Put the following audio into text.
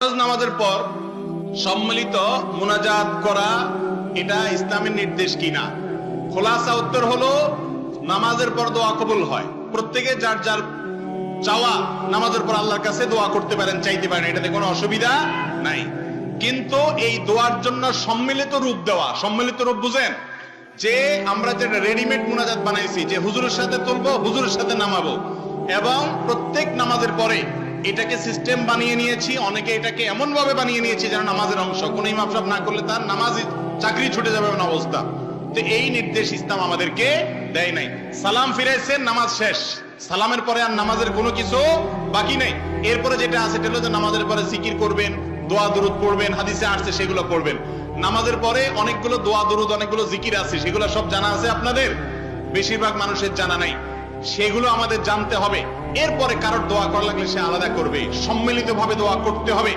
ফরজ নামাজের পর সম্মিলিত মুনাজাত করা এটা ইসলামের নির্দেশ কিনা? খোলাসা উত্তর হলো নামাজের পর দোয়া কবুল হয়। প্রত্যেকে যার যার চাওয়া নামাজের পর আল্লাহর কাছে দোয়া করতে পারেন, চাইতে পারেন, এটাতে কোনো অসুবিধা নাই। কিন্তু এই দোয়ার জন্য সম্মিলিত রূপ দেওয়া, সম্মিলিত রূপ বুঝেন? যে আমরা যেটা রেডিমেড মুনাজাত বানাইছি, যে হুজুরের সাথে তুলবো, হুজুরের সাথে নামাবো, এবং প্রত্যেক নামাজের পরে এটাকে সিস্টেম বানিয়ে নিয়েছি। অনেকে এটাকে এমন ভাবে বানিয়ে নিয়েছি যেন নামাজের অংশ, কোন ইমাম সাহেব না করলে তার নামাজই চাকরি ছুটে যাবে এমন অবস্থা। তো এই নির্দেশ ইসলাম আমাদেরকে দেয় নাই। সালাম ফিরাইছেন, নামাজ শেষ, সালামের পরে আর নামাজের কোনো কিছু বাকি নেই। এরপরে যেটা আছে সেটা হলো যে নামাজের পরে জিকির করবেন, দোয়া দরুদ পড়বেন, হাদিসে আসছে সেগুলো পড়বেন। নামাজের পরে অনেকগুলো দোয়া দরুদ, অনেকগুলো জিকির আছে, সেগুলো সব জানা আছে আপনাদের? বেশিরভাগ মানুষের জানা নাই। সেগুলো আমাদের জানতে হবে। এরপরে কারোর দোয়া করা লাগলে সে আলাদা করবে, সম্মিলিত ভাবে দোয়া করতে হবে।